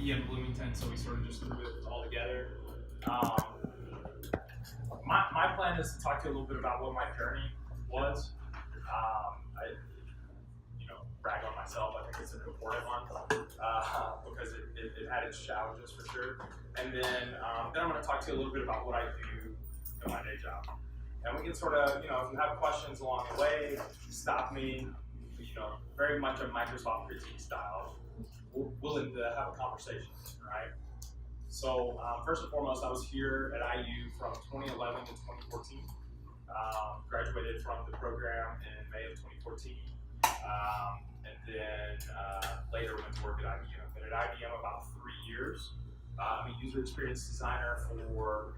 be in Bloomington, so we sort of just threw it all together. My plan is to talk to you a little bit about what my journey was. I brag on myself. I think it's an important one because it had its challenges for sure. And then I'm going to talk to you a little bit about what I do in my day job. And we can sort of, if you have questions along the way, stop me. Very much a Microsoft critique style. We're willing to have a conversation, right? So first and foremost, I was here at IU from 2011 to 2014. Graduated from the program in May of 2014. And then later went to work at IBM. Been at IBM about 3 years. I'm a user experience designer for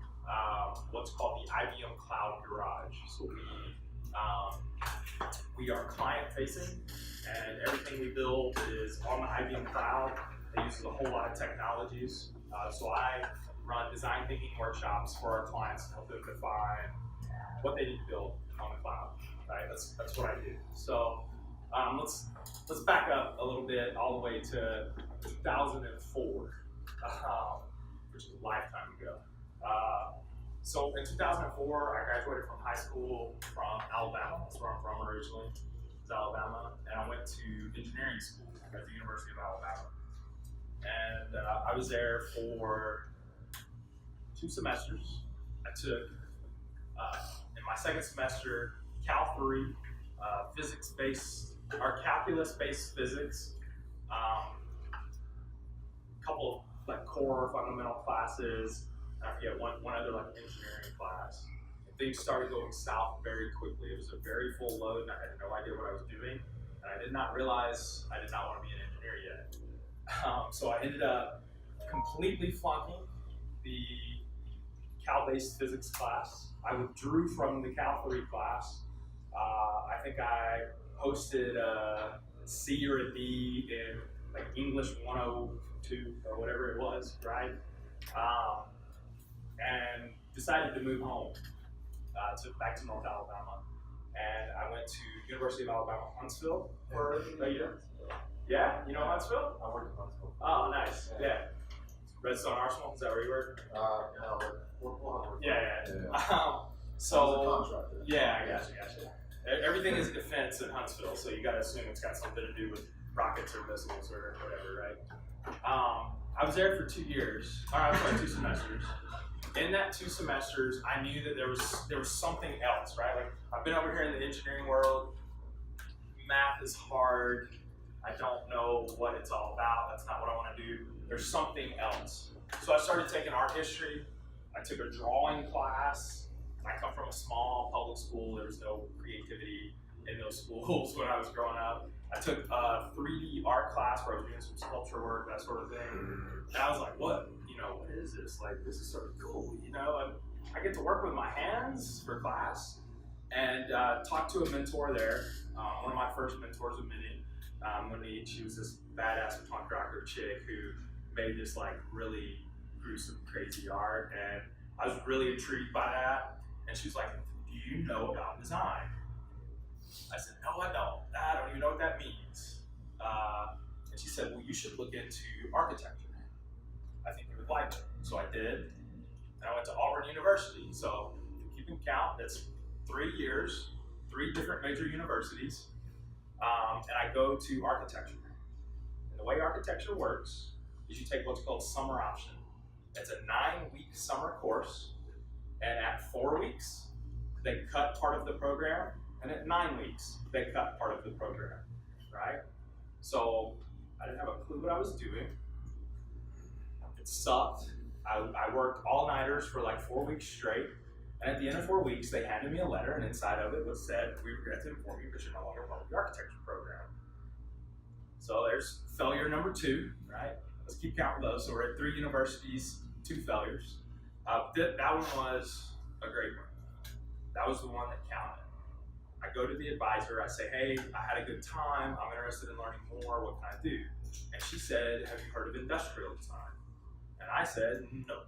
what's called the IBM Cloud Garage. So we are client facing, and everything we build is on the IBM Cloud. It uses a whole lot of technologies. So I run design thinking workshops for our clients to help them define what they need to build on the cloud. Right? That's what I do. So let's back up a little bit all the way to 2004, which is a lifetime ago. So in 2004, I graduated from high school from Alabama. That's where I'm from originally, is Alabama. And I went to engineering school at the University of Alabama. And I was there for 2 semesters. I took, in my second semester, Cal 3, physics-based, or calculus-based physics, a couple of core fundamental classes. I forget one other engineering class. And things started going south very quickly. It was a very full load, and I had no idea what I was doing. And I did not realize I did not want to be an engineer yet. So I ended up completely flunking the Cal-based physics class. I withdrew from the Cal 3 class. I think I posted a C or a D in English 102 or whatever it was, right? And decided to move home, back to North Alabama. And I went to University of Alabama, Huntsville for a year. Yeah, you know Huntsville? I worked in Huntsville. Oh, nice, yeah. Redstone Arsenal, is that where you work? Yeah. Yeah, I gotcha. Everything is defense in Huntsville, so you gotta assume it's got something to do with rockets or missiles or whatever, right? I was there for 2 years, or I'm sorry, 2 semesters. In that 2 semesters, I knew that there was something else, right? I've been over here in the engineering world. Math is hard. I don't know what it's all about. That's not what I want to do. There's something else. So I started taking art history. I took a drawing class. I come from a small public school. There was no creativity in those schools when I was growing up. I took a 3D art class where I was doing some sculpture work, that sort of thing. And I was like, what is this? This is sort of cool, and I get to work with my hands for class. And talked to a mentor there, one of my first mentors of many. Monique, she was this badass punk rocker chick who made this really gruesome, crazy art. And I was really intrigued by that. And she was like, do you know about design? I said, no, I don't. I don't even know what that means. And she said, well, you should look into architecture. I think you would like it. So I did. And I went to Auburn University. So if you can count, that's 3 years, 3 different major universities. And I go to architecture. And the way architecture works is you take what's called summer option. It's a 9-week summer course. And at 4 weeks, they cut part of the program. And at 9 weeks, they cut part of the program, right? So I didn't have a clue what I was doing. It sucked. I worked all-nighters for 4 weeks straight. And at the end of 4 weeks, they handed me a letter, and inside of it was said, we regret to inform you, but you're no longer part of the architecture program. So there's failure number 2, right? Let's keep counting those. So we're at 3 universities, 2 failures. That one was a great one. That was the one that counted. I go to the advisor, I say, hey, I had a good time, I'm interested in learning more, what can I do? And she said, have you heard of industrial design? And I said, no.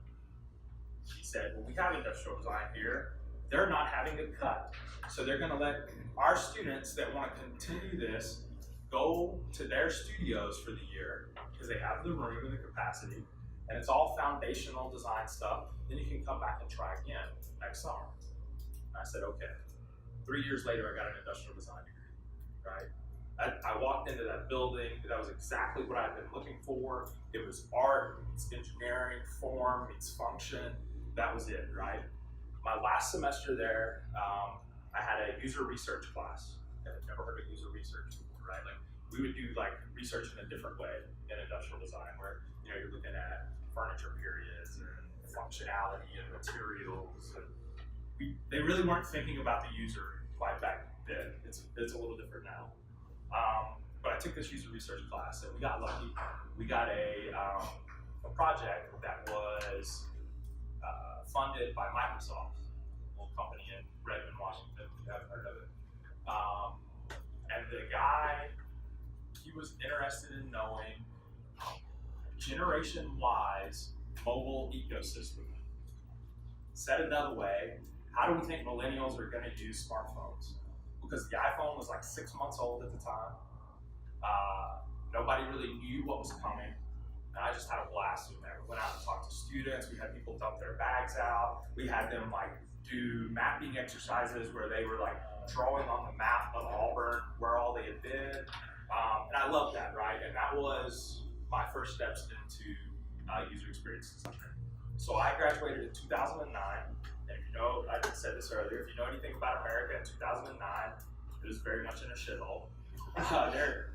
She said, well, we have industrial design here. They're not having a cut. So they're gonna let our students that wanna continue this go to their studios for the year because they have the room and the capacity, and it's all foundational design stuff. Then you can come back and try again next summer. And I said, okay. 3 years later, I got an industrial design degree, right? I walked into that building. That was exactly what I'd been looking for. It was art, it's engineering, form, it's function. That was it, right? My last semester there, I had a user research class. I've never heard of user research before, right? Like we would do like research in a different way in industrial design, where you're looking at furniture periods and functionality and materials. And they really weren't thinking about the user quite back then. It's a little different now. But I took this user research class, and we got lucky. We got a project that was funded by Microsoft, a little company in Redmond, Washington, if you haven't heard of it. And the guy, he was interested in knowing Generation Y's mobile ecosystem. Said another way, how do we think millennials are going to use smartphones? Because the iPhone was like 6 months old at the time. Nobody really knew what was coming. And I just had a blast with that. We went out and talked to students. We had people dump their bags out. We had them like do mapping exercises where they were like drawing on the map of Auburn where all they had been. And I loved that, right? And that was my first steps into user experience design. So I graduated in 2009. And if you know, I said this earlier, if you know anything about America in 2009, it was very much in a shithole.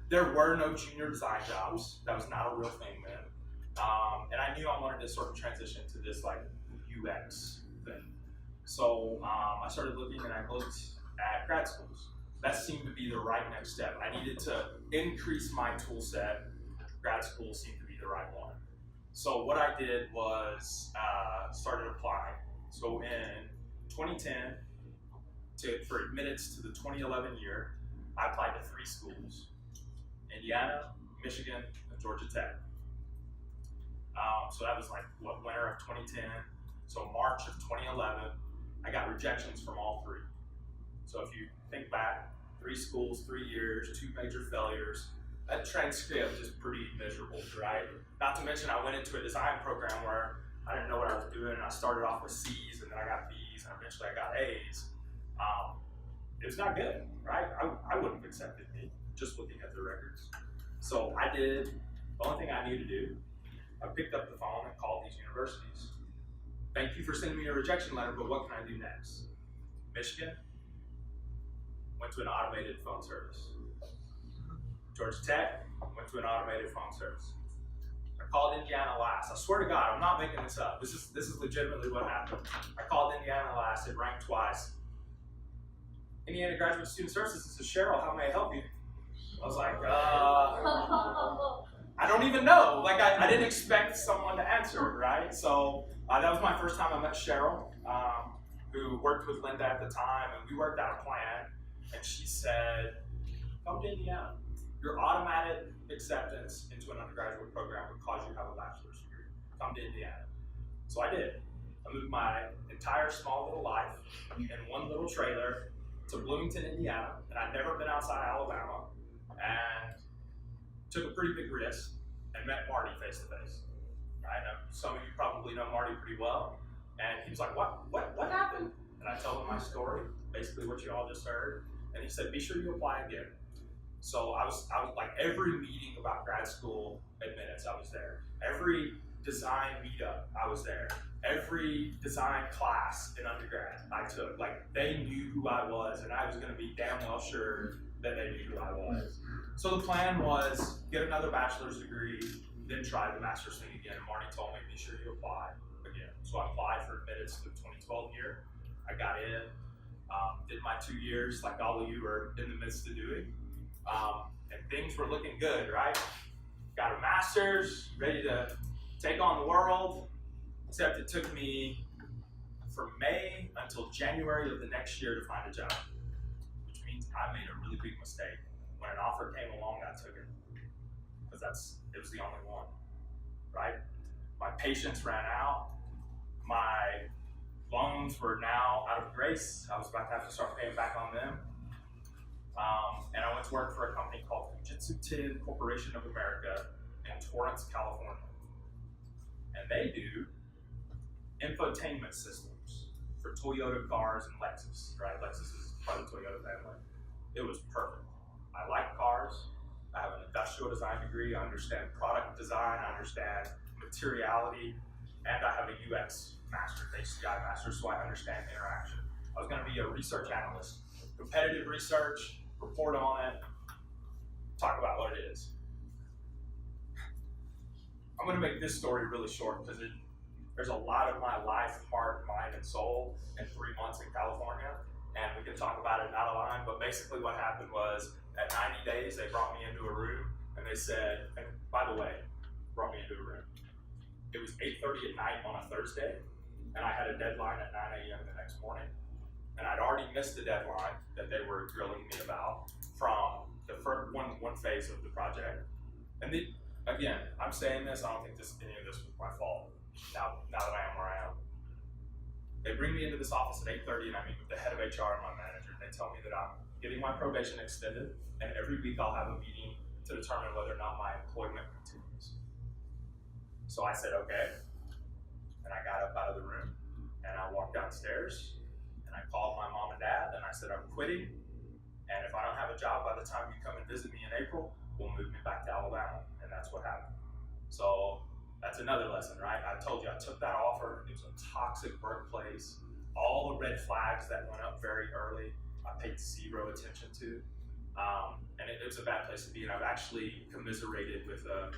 There were no junior design jobs. That was not a real thing then. And I knew I wanted to sort of transition to this like UX thing. So I started looking, and I looked at grad schools. That seemed to be the right next step. I needed to increase my tool set. Grad school seemed to be the right one. So what I did was started applying. So in 2010, for admittance to the 2011 year, I applied to 3 schools: Indiana, Michigan, and Georgia Tech. So that was like winter of 2010. So March of 2011, I got rejections from all 3. So if you think back, 3 schools, 3 years, 2 major failures, that transcript is pretty miserable, right? Not to mention I went into a design program where I didn't know what I was doing, and I started off with C's, and then I got B's, and eventually I got A's. It was not good, right? I wouldn't have accepted me, just looking at the records. So I did the only thing I knew to do. I picked up the phone and called these universities. Thank you for sending me a rejection letter, but what can I do next? Michigan, went to an automated phone service. Georgia Tech, went to an automated phone service. I called Indiana last. I swear to God, I'm not making this up. This is legitimately what happened. I called Indiana last. It rang twice. Indiana Graduate Student Services, this is Cheryl. How may I help you? I was like, I don't even know. Like, I didn't expect someone to answer, right? So that was my first time I met Cheryl, who worked with Linda at the time, and we worked out a plan. And she said, come to Indiana. Your automatic acceptance into an undergraduate program would cause you to have a bachelor's degree. Come to Indiana. So I did. I moved my entire small little life in one little trailer to Bloomington, Indiana, and I'd never been outside Alabama, and took a pretty big risk and met Marty face to face. Right? Now, some of you probably know Marty pretty well, and he was like, what happened? And I told him my story, basically what you all just heard, and he said, be sure you apply again. So I was like, every meeting about grad school admittance, I was there. Every design meetup, I was there. Every design class in undergrad I took. Like, they knew who I was, and I was gonna be damn well sure that they knew who I was. So the plan was get another bachelor's degree, then try the master's thing again. Marty told me, be sure you apply again. So I applied for admittance to the 2012 year. I got in, did my 2 years like all of you are in the midst of doing. And things were looking good, right? Got a master's, ready to take on the world, except it took me from May until January of the next year to find a job, which means I made a really big mistake. When an offer came along, I took it, because it was the only one, right? My patience ran out. My loans were now out of grace. I was about to have to start paying back on them. And I went to work for a company called Fujistsu Corporation of America in Torrance, California. And they do infotainment systems for Toyota cars and Lexus, right? Lexus is part of the Toyota family. It was perfect. I like cars. I have an industrial design degree. I understand product design. I understand materiality. And I have a UX master's, HCI master's, so I understand interaction. I was going to be a research analyst. Competitive research, report on it, talk about what it is. I'm going to make this story really short because there's a lot of my life, heart, mind, and soul in 3 months in California, and we can talk about it out of line, but basically what happened was at 90 days, they brought me into a room, and they said, and by the way, brought me into a room. It was 8:30 at night on a Thursday, and I had a deadline at 9 a.m. the next morning, and I'd already missed the deadline that they were grilling me about from the first one phase of the project. And again, I'm saying this, I don't think any of this was my fault, now that I am where I am. They bring me into this office at 8:30 and I meet with the head of HR and my manager, and they tell me that I'm getting my probation extended, and every week I'll have a meeting to determine whether or not my employment continues. So I said, okay, and I got up out of the room, and I walked downstairs, and I called my mom and dad, and I said, I'm quitting, and if I don't have a job by the time you come and visit me in April, we'll move me back to Alabama, and that's what happened. So that's another lesson, right? I told you I took that offer. It was a toxic workplace. All the red flags that went up very early, I paid zero attention to. And it was a bad place to be. And I've actually commiserated with a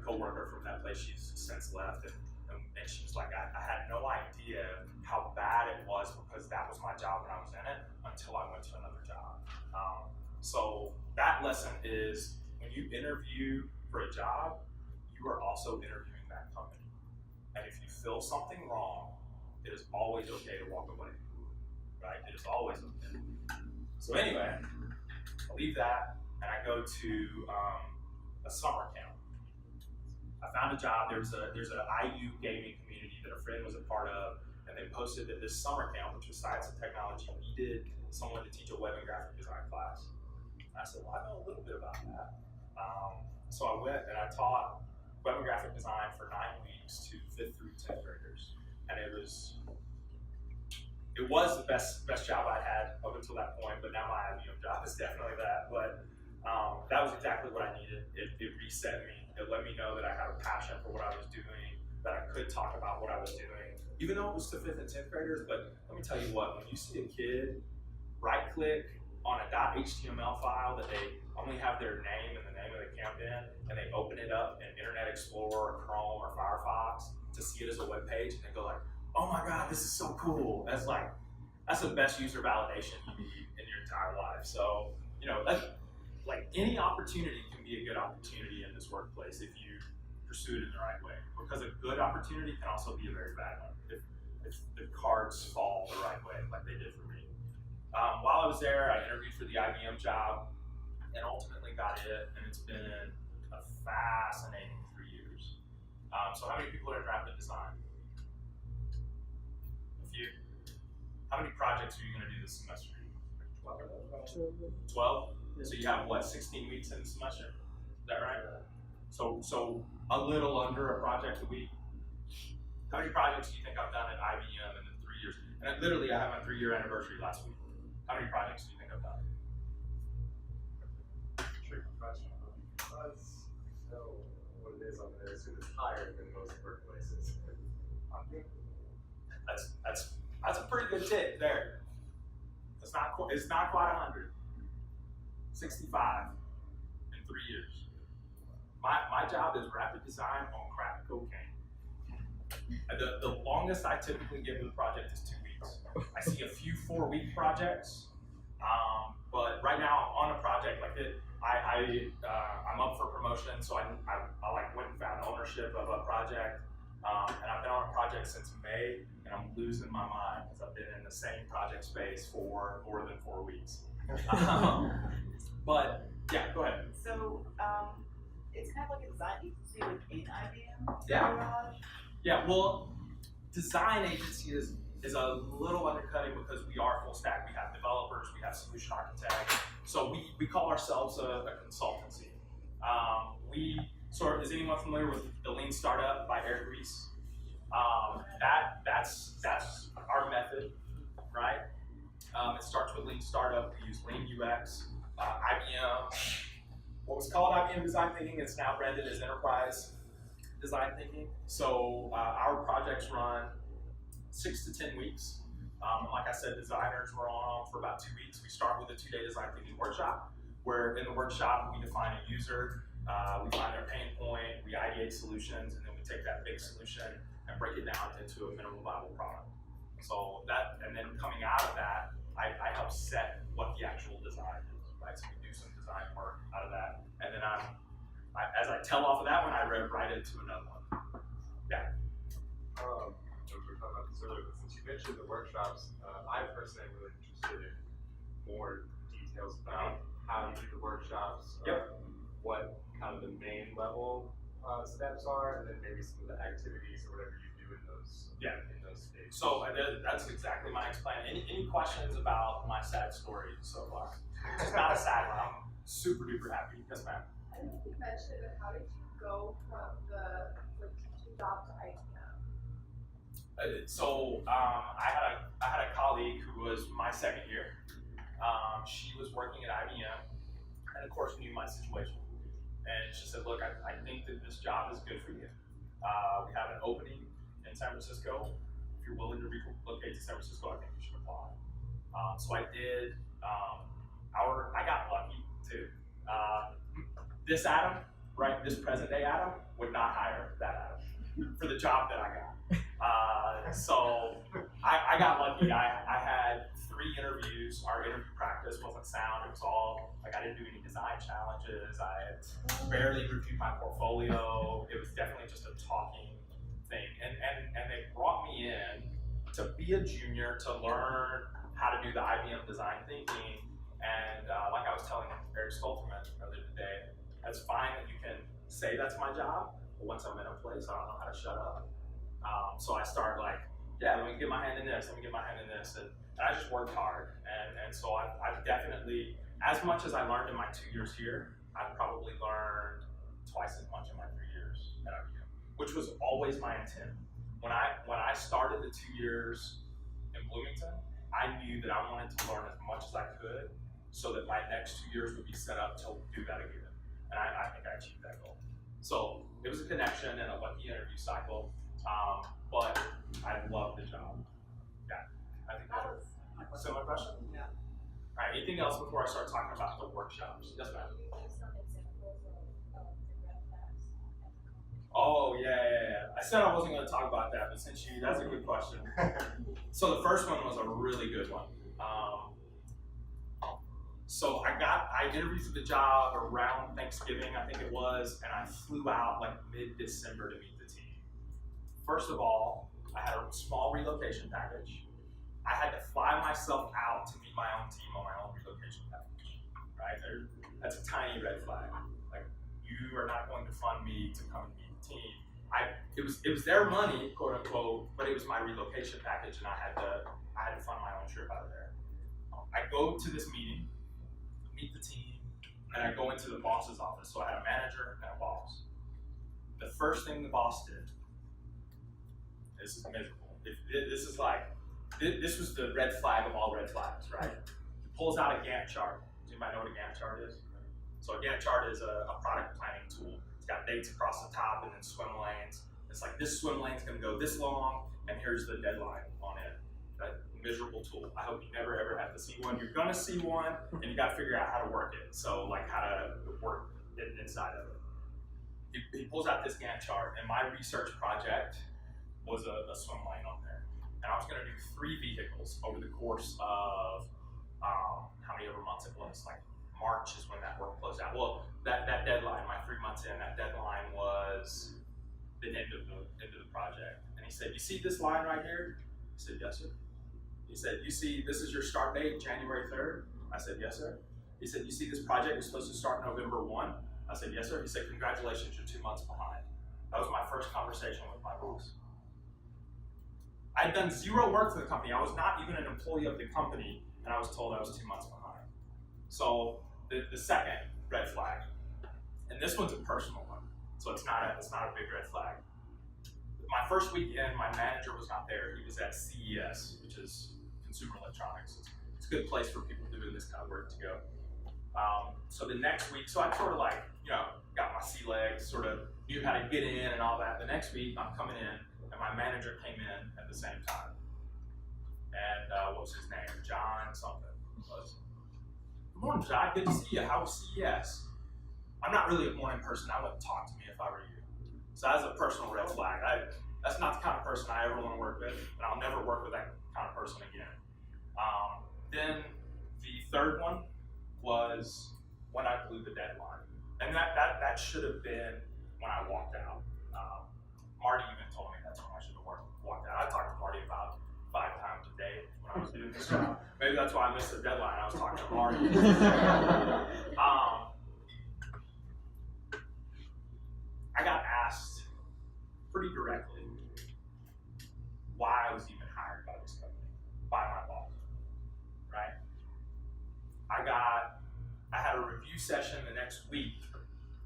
coworker from that place. She's since left. And she was like, I had no idea how bad it was because that was my job when I was in it until I went to another job. So that lesson is when you interview for a job, you are also interviewing that company. And if you feel something wrong, it is always okay to walk away, right? It is always okay. So anyway, I leave that and I go to a summer camp. I found a job. There's an IU gaming community that a friend was a part of, and they posted that this summer camp, which was science and technology, needed someone to teach a web and graphic design class. And I said, well, I know a little bit about that. So I went and I taught web and graphic design for 9 weeks to 5th through 10th graders. And it was the best job I'd had up until that point, but now my IBM job is definitely that. But that was exactly what I needed. It reset me. It let me know that I had a passion for what I was doing, that I could talk about what I was doing, even though it was to 5th and 10th graders. But let me tell you what, when you see a kid right-click on a .html file that they only have their name and the name of the camp in, and they open it up in Internet Explorer or Chrome or Firefox to see it as a web page, and they go like, oh my God, this is so cool. That's the best user validation you need in your entire life. So, like any opportunity can be a good opportunity in this workplace if you pursue it in the right way. Because a good opportunity can also be a very bad one if the cards fall the right way, like they did for me. While I was there, I interviewed for the IBM job and ultimately got it, and it's been a fascinating 3 years. So how many people are in rapid design? A few. How many projects are you going to do this semester? 12? So you have what, 16 weeks in the semester? Is that right? So a little under a project a week. How many projects do you think I've done at IBM in the 3 years? And I had my 3-year anniversary last week. How many projects do you think I've done? Trick question. Because you know what it is on there, so it's higher than most workplaces. That's a pretty good tip there. It's not quite 100. 65 in 3 years. My job is rapid design on crack cocaine. The longest I typically give with a project is 2 weeks. I see a few 4-week projects, but right now on a project like it, I'm up for promotion, so I went and found ownership of a project, and I've been on a project since May, and I'm losing my mind because I've been in the same project space for more than 4 weeks. But yeah, go ahead. So it's kind of like a design agency within IBM. Yeah. Yeah. Well, design agency is is a little undercutting because we are full stack. We have developers, we have solution architects. So we call ourselves a consultancy. Is anyone familiar with the Lean Startup by Eric Ries? That's our method, right? It starts with Lean Startup. We use Lean UX, IBM. What was called IBM Design Thinking is now branded as Enterprise Design Thinking. So our projects run 6 to 10 weeks. Like I said, designers were on for about 2 weeks. We start with a 2-day design thinking workshop, where in the workshop we define a user, we find their pain point, we ideate solutions, and then we take that big solution and break it down into a minimum viable product. So and then coming out of that, I help set what the actual design is, right? So we do some design work out of that, and then as I tell off of that one, I write into another one. Yeah. We were talking about this earlier, but since you mentioned the workshops, I personally am really interested in more details about how you do the workshops, what kind of the main level steps are, and then maybe some of the activities or whatever you do in those stages. So that's exactly my explanation. Any questions about my sad story so far? It's not a sad one. I'm super duper happy. Yes, ma'am. I think you mentioned it, but how did you go from the teaching job to IBM? I had a colleague who was my second year. She was working at IBM, and of course knew my situation. And she said, "Look, I think that this job is good for you. We have an opening in San Francisco. If you're willing to relocate to San Francisco, I think you should apply." So I did. I got lucky too. This Adam, right? This present day Adam would not hire that Adam for the job that I got. So I got lucky. I had 3 interviews. Our interview practice wasn't sound. It was all like I didn't do any design challenges. I barely reviewed my portfolio. It was definitely just a talking thing. And they brought me in to be a junior to learn how to do the IBM design thinking. And like I was telling Eric Stolterman earlier today, that's fine that you can say that's my job, but once I'm in a place, I don't know how to shut up. So I started like, let me get my hand in this, let me get my hand in this, and I just worked hard. And so I've definitely, as much as I learned in my 2 years here, I've probably learned twice as much in my 3 years at IBM, which was always my intent. When I started the 2 years in Bloomington, I knew that I wanted to learn as much as I could so that my next 2 years would be set up to do that again. And I think I achieved that goal. So it was a connection and a lucky interview cycle, but I love the job. Yeah, I think that was a similar question. Yeah. All right, anything else before I start talking about the workshops? Yes, ma'am. Oh, yeah. I said I wasn't going to talk about that, but that's a good question. So the first one was a really good one. So I interviewed for the job around Thanksgiving, I think it was, and I flew out like mid-December to meet the team. First of all, I had a small relocation package. I had to fly myself out to meet my own team on my own relocation package, right? That's a tiny red flag. Like, you are not going to fund me to come and meet the team. It was their money, quote unquote, but it was my relocation package, and I had to fund my own trip out of there. I go to this meeting, meet the team, and I go into the boss's office. So I had a manager and a boss. The first thing the boss did, this is miserable. This was the red flag of all red flags, right? He pulls out a Gantt chart. Does anybody know what a Gantt chart is? So a Gantt chart is a product planning tool. It's got dates across the top and then swim lanes. It's like, this swim lane's gonna go this long, and here's the deadline on it. That miserable tool. I hope you never ever have to see one. You're gonna see one, and you gotta figure out how to work it. So like how to work it inside of it. He pulls out this Gantt chart, and my research project was a swim lane on there. And I was gonna do 3 vehicles over the course of how many ever months it was. Like March is when that work closed out. Well, that deadline, my 3 months in, that deadline was the end of the project. And he said, "You see this line right here?" I said, "Yes, sir." He said, "You see, this is your start date, January 3rd? I said, "Yes, sir." He said, "You see, this project is supposed to start November 1? I said, "Yes, sir." He said, "Congratulations, you're 2 months behind." That was my first conversation with my boss. I had done zero work for the company. I was not even an employee of the company, and I was told I was 2 months behind. So the second red flag, and this one's a personal one, so it's not a big red flag. My first weekend, my manager was not there. He was at CES, which is Consumer Electronics. It's a good place for people doing this kind of work to go. So the next week, so I sort of like, got my sea legs, sort of knew how to get in and all that. The next week, I'm coming in, and my manager came in at the same time. And what was his name? John something. Good morning, John. Good to see you. How was CES? I'm not really a morning person. I wouldn't talk to me if I were you. So that's a personal red flag. That's not the kind of person I ever want to work with, and I'll never work with that kind of person again. Then the third one was when I blew the deadline. And that should have been when I walked out. Marty even told me that's when I should have walked out. I talked to Marty about 5 times a day when I was doing this job. Maybe that's why I missed the deadline. I was talking to Marty. I got asked pretty directly why I was even hired by this company, by my boss, right? I had a review session the next week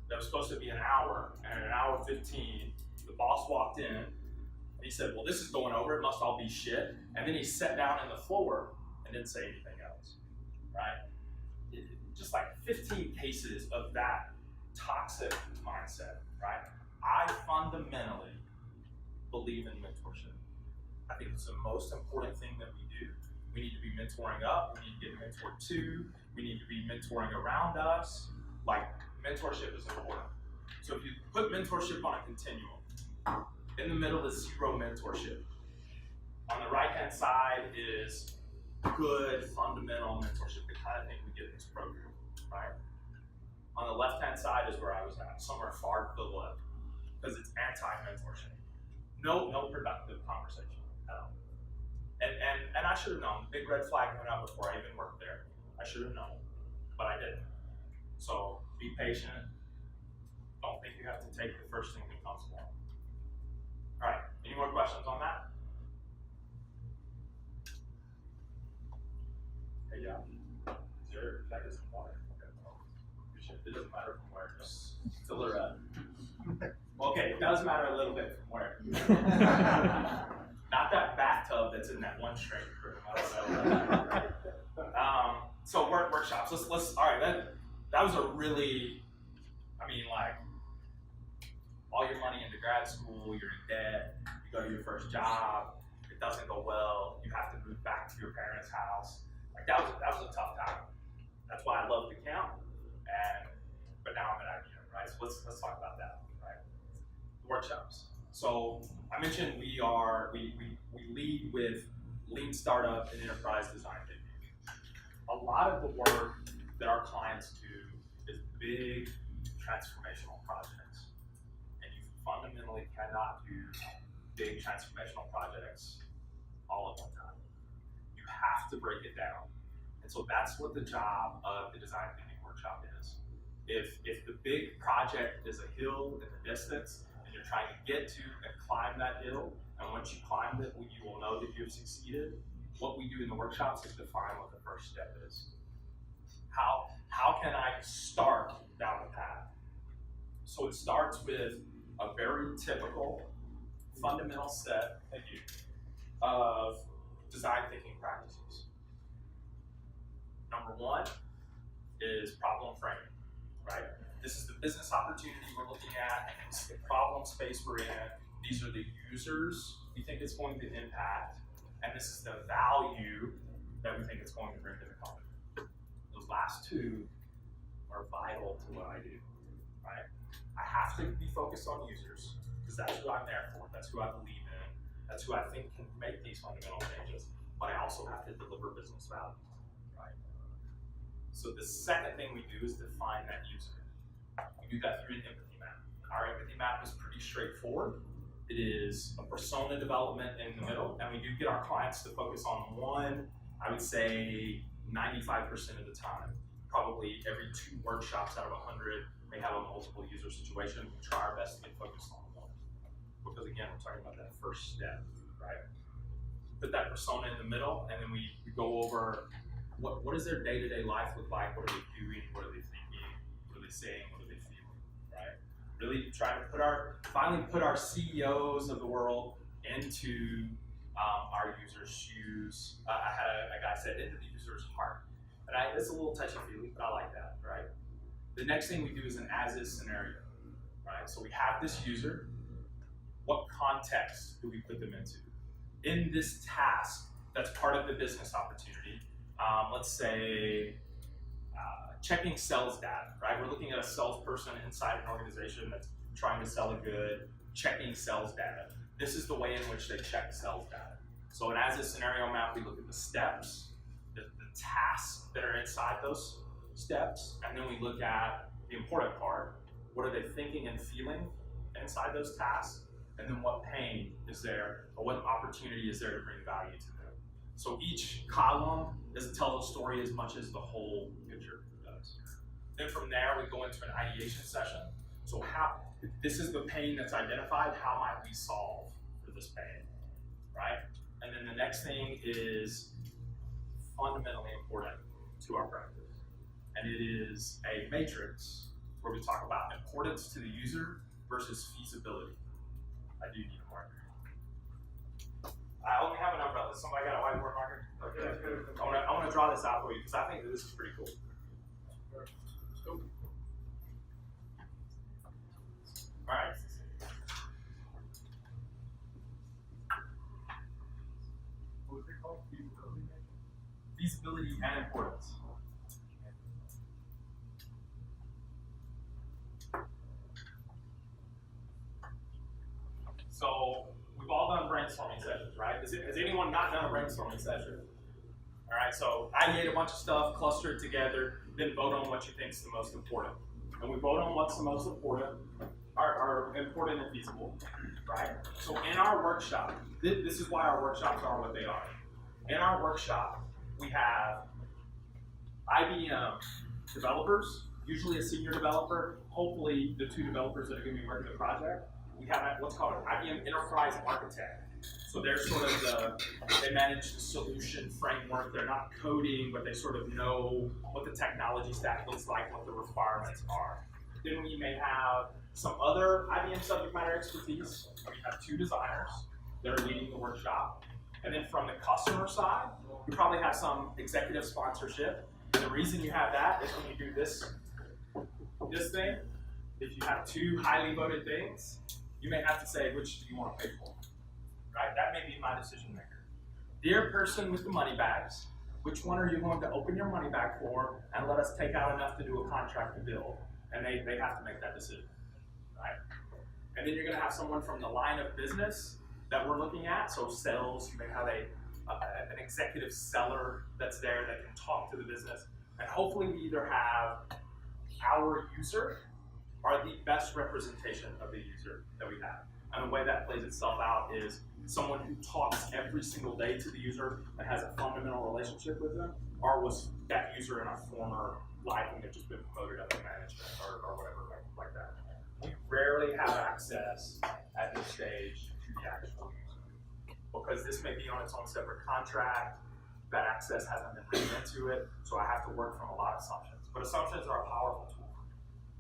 that was supposed to be an hour, and at an hour 15, the boss walked in, and he said, well, this is going over, it must all be shit, and then he sat down on the floor and didn't say anything else, right? Just like 15 cases of that toxic mindset, right? I fundamentally believe in mentorship. I think it's the most important thing that we do. We need to be mentoring up, we need to get mentored to, we need to be mentoring around us. Like, mentorship is important. So if you put mentorship on a continuum, in the middle is zero mentorship. On the right-hand side is good, fundamental mentorship, the kind of thing we get in this program, right? On the left-hand side is where I was at, somewhere far to the left, because it's anti-mentorship. No productive conversation at all. And I should have known. Big red flag went out before I even worked there. I should have known, but I didn't. So be patient. Don't think you have to take the first thing that comes along. All right, any more questions on that? Hey, yeah. That is water. Okay. It doesn't matter from where, just fill her up. Okay, it does matter a little bit from where. Not that bathtub that's in that one straight room. So workshops. Let's. All right. That was a really. I mean, like, all your money into grad school, you're in debt. You go to your first job. It doesn't go well. You have to move back to your parents' house. Like that was a tough time. That's why I love the camp. But now I'm at IBM, right? So let's talk about that, right? Workshops. So I mentioned we lead with lean startup and enterprise design thinking. A lot of the work that our clients do is big transformational projects, and you fundamentally cannot do big transformational projects all at one time. You have to break it down, and so that's what the job of the design thinking workshop is. If the big project is a hill in the distance, and you're trying to get to and climb that hill, and once you climb it, you will know that you've succeeded. What we do in the workshops is define what the first step is. How can I start down the path? So it starts with a very typical, fundamental set of design thinking practices. Number one is problem framing, right? This is the business opportunity we're looking at. This is the problem space we're in. These are the users we think it's going to impact. And this is the value that we think it's going to bring to the company. Those last two are vital to what I do, right? I have to be focused on users because that's who I'm there for. That's who I believe in. That's who I think can make these fundamental changes. But I also have to deliver business value, right? So the second thing we do is define that user. We do that through an empathy map. Our empathy map is pretty straightforward. It is a persona development in the middle, and we do get our clients to focus on one, I would say 95% of the time. Probably every 2 workshops out of 100 may have a multiple user situation. We try our best to get focused on one. Because again, we're talking about that first step, right? put that persona in the middle, and then we go over what does their day-to-day life look like, what are they doing, what are they thinking, what are they saying, what are they feeling, right? Really trying to finally put our CEOs of the world into our users' shoes. I had a guy said into the user's heart. And it's a little touchy-feely, but I like that, right? The next thing we do is an as-is scenario, right? So we have this user. What context do we put them into? In this task that's part of the business opportunity, let's say checking sales data, right? We're looking at a salesperson inside an organization that's trying to sell a good, checking sales data. This is the way in which they check sales data. So in as-is scenario map, we look at the steps, the tasks that are inside those steps, and then we look at the important part. What are they thinking and feeling inside those tasks? And then what pain is there, or what opportunity is there to bring value to them? So each column doesn't tell the story as much as the whole picture does. Then from there, we go into an ideation session. So this is the pain that's identified, how might we solve for this pain, right? And then the next thing is fundamentally important to our practice. And it is a matrix where we talk about importance to the user versus feasibility. I do need a marker. I only have an umbrella. Somebody got a whiteboard marker? Okay. I want to draw this out for you because I think that this is pretty cool. All right. What was it called? Feasibility and importance. So we've all done brainstorming sessions, right? Has anyone not done a brainstorming session? All right, so ideate a bunch of stuff, cluster it together, then vote on what you think is the most important. And we vote on what's the most important, are important and feasible, right? So in our workshop, this is why our workshops are what they are. In our workshop, we have IBM developers, usually a senior developer, hopefully the 2 developers that are going to be working the project. We have what's called an IBM Enterprise Architect. So they're sort of they manage the solution framework. They're not coding, but they sort of know what the technology stack looks like, what the requirements are. Then we may have some other IBM subject matter expertise. We have 2 designers that are leading the workshop. And then from the customer side, you probably have some executive sponsorship. And the reason you have that is when you do this thing, if you have 2 highly voted things, you may have to say, which do you want to pay for? Right? That may be my decision maker. Dear person with the money bags, which one are you going to open your money bag for and let us take out enough to do a contract to build? And they have to make that decision, right? And then you're going to have someone from the line of business that we're looking at. So sales, you may have an executive seller that's there that can talk to the business. And hopefully we either have our user or the best representation of the user that we have. And the way that plays itself out is someone who talks every single day to the user and has a fundamental relationship with them, or was that user in a former life and they've just been promoted up to management or whatever like that. We rarely have access at this stage to the actual user because this may be on its own separate contract. That access hasn't been written into it, so I have to work from a lot of assumptions. But assumptions are a powerful tool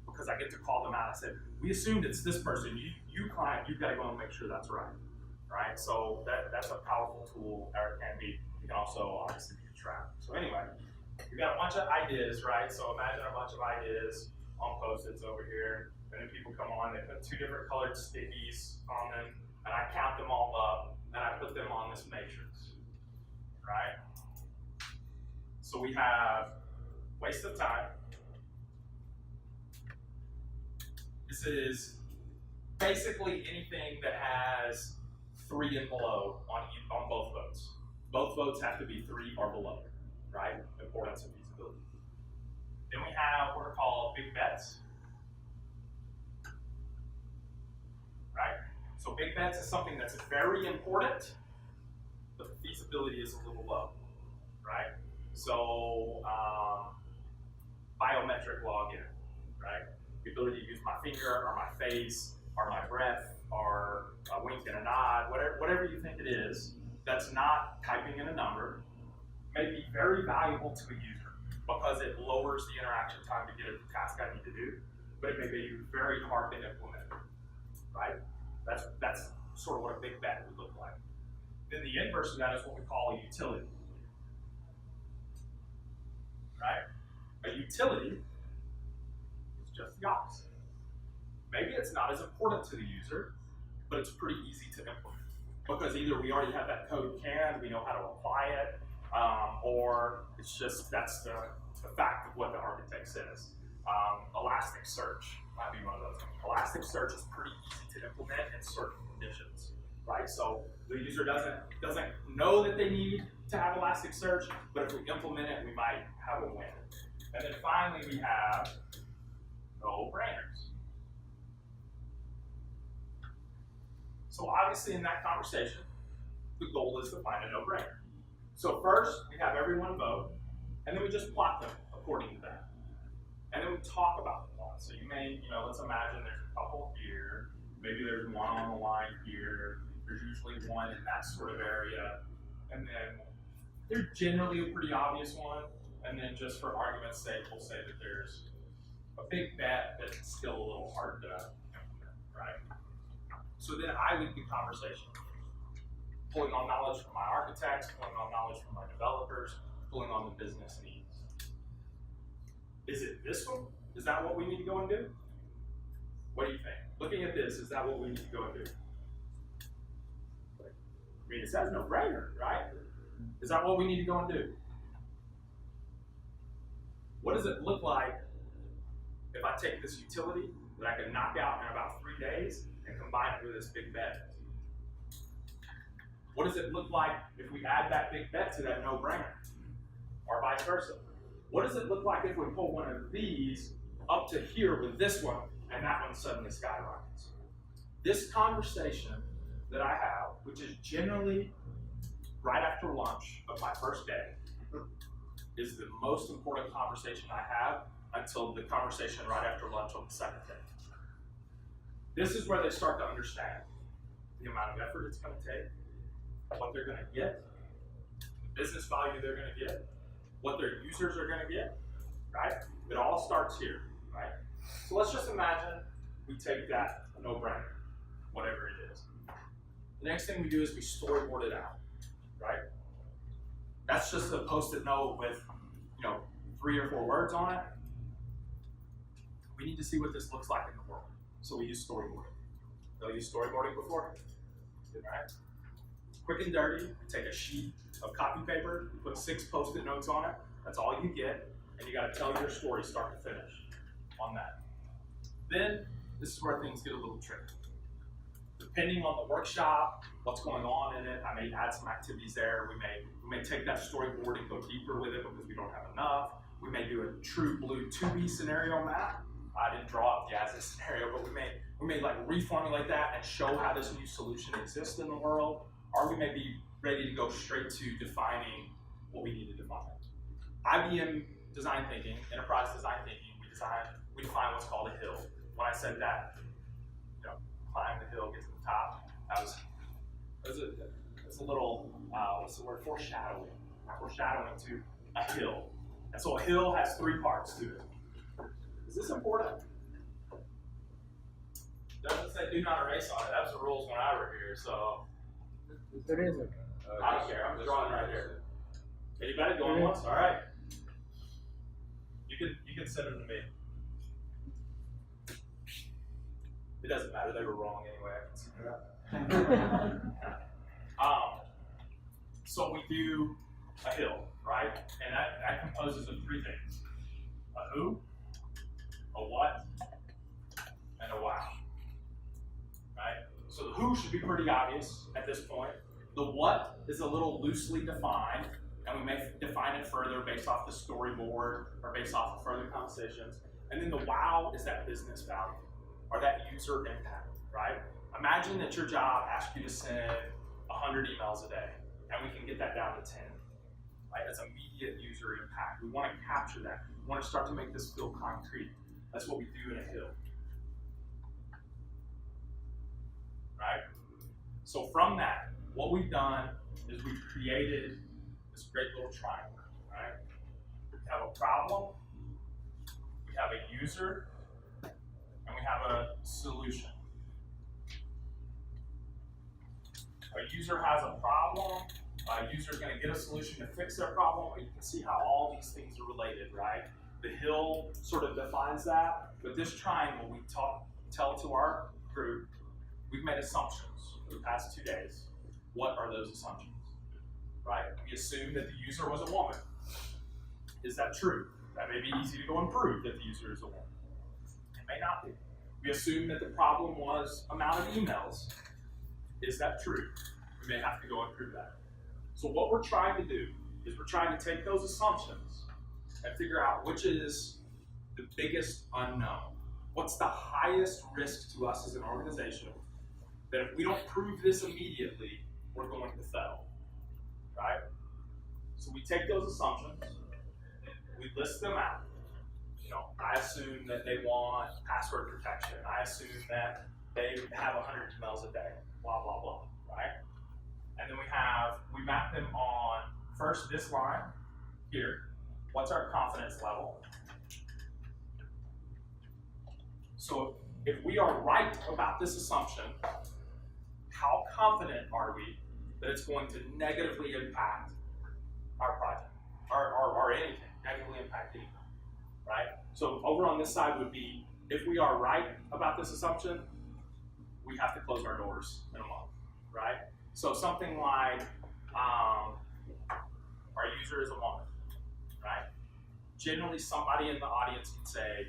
because I get to call them out. I said, we assumed it's this person. You client, you've got to go and make sure that's right. Right? So that's a powerful tool, or it can be. You can also obviously be a trap. So anyway, we got a bunch of ideas, right? So imagine a bunch of ideas on Post-its over here, and then people come on, they put 2 different colored stickies on them, and I count them all up, and I put them on this matrix, right? So we have waste of time. This is basically anything that has 3 and below on both votes. Both votes have to be 3 or below, right? Importance and feasibility. Then we have what are called big bets, right? So big bets is something that's very important, but the feasibility is a little low, right? So biometric login, right? The ability to use my finger or my face or my breath or a wink and a nod, whatever you think it is, that's not typing in a number may be very valuable to a user because it lowers the interaction time to get at the task I need to do, but it may be very hard to implement, right? That's sort of what a big bet would look like. Then the inverse of that is what we call a utility, right? A utility is just the opposite. Maybe it's not as important to the user, but it's pretty easy to implement because either we already have that code canned, we know how to apply it, or it's just that's the fact of what the architect says. Elasticsearch might be one of those. Elasticsearch is pretty easy to implement in certain conditions, right? So the user doesn't know that they need to have Elasticsearch, but if we implement it, we might have a win. And then finally, we have no-brainers. So obviously, in that conversation, the goal is to find a no-brainer. So first, we have everyone vote, and then we just plot them according to that. And then we talk about the plot. So you may, let's imagine there's a couple here, maybe there's one on the line here, there's usually one in that sort of area, and then there's generally a pretty obvious one, and then just for argument's sake, we'll say that there's a big bet that's still a little hard to implement, right? So then I lead the conversation, pulling on knowledge from my architects, pulling on knowledge from my developers, pulling on the business needs. Is it this one? Is that what we need to go and do? What do you think? Looking at this, is that what we need to go and do? I mean, it says no-brainer, right? Is that what we need to go and do? What does it look like if I take this utility that I can knock out in about 3 days and combine it with this big bet? What does it look like if we add that big bet to that no-brainer, or vice versa? What does it look like if we pull one of these up to here with this one, and that one suddenly skyrockets? This conversation that I have, which is generally right after lunch of my first day, is the most important conversation I have until the conversation right after lunch on the second day. This is where they start to understand the amount of effort it's going to take, what they're going to get, the business value they're going to get, what their users are going to get, right? It all starts here, right? So let's just imagine we take that no-brainer, whatever it is. The next thing we do is we storyboard it out, right? That's just a post-it note with, 3 or 4 words on it. We need to see what this looks like in the world. So we use storyboarding. They'll use storyboarding before, right? Quick and dirty, we take a sheet of copy paper, you put 6 post-it notes on it, that's all you get, and you gotta tell your story start to finish on that. Then, this is where things get a little tricky. Depending on the workshop, what's going on in it, I may add some activities there, we may take that storyboard and go deeper with it because we don't have enough. We may do a true blue 2B scenario map. I didn't draw up the as-is scenario, but we may like reformulate that and show how this new solution exists in the world, or we may be ready to go straight to defining what we need to define. IBM design thinking, enterprise design thinking, we define what's called a hill. When I said that, climb the hill, get to the top, that's a little, what's the word, foreshadowing to a hill. And so a hill has 3 parts to it. Is this important? Doesn't say do not erase on it. That was the rules when I were here, so. There isn't. I don't care, I'm drawing right here. Anybody going once? All right. You can send them to me. It doesn't matter, they were wrong anyway, I can see that. So we do a hill, right? And that composes of 3 things. A who, a what, and a wow, right? So the who should be pretty obvious at this point. The what is a little loosely defined, and we may define it further based off the storyboard or based off of further conversations. And then the wow is that business value or that user impact, right? Imagine that your job asks you to send 100 emails a day, and we can get that down to 10. Right? That's immediate user impact. We want to capture that. We want to start to make this feel concrete. That's what we do in a hill. Right? So from that, what we've done is we created this great little triangle, right? We have a problem, we have a user, and we have a solution. A user has a problem, a user is going to get a solution to fix their problem, and you can see how all these things are related, right? The hill sort of defines that, but this triangle we tell to our group, we've made assumptions for the past 2 days. What are those assumptions, right? We assume that the user was a woman. Is that true? That may be easy to go and prove that the user is a woman. It may not be. We assume that the problem was amount of emails. Is that true? We may have to go and prove that. So what we're trying to do is we're trying to take those assumptions and figure out which is the biggest unknown. What's the highest risk to us as an organization that if we don't prove this immediately, we're going to fail, right? So we take those assumptions, we list them out. You know, I assume that they want password protection. I assume that they have 100 emails a day, blah, blah, blah, right? And then we map them on, first this line here. What's our confidence level? So if we are right about this assumption, how confident are we that it's going to negatively impact our project, or anything, negatively impact anything, right? So over on this side would be, if we are right about this assumption, we have to close our doors in a month, right? So something like, our user is a woman, right? Generally somebody in the audience can say,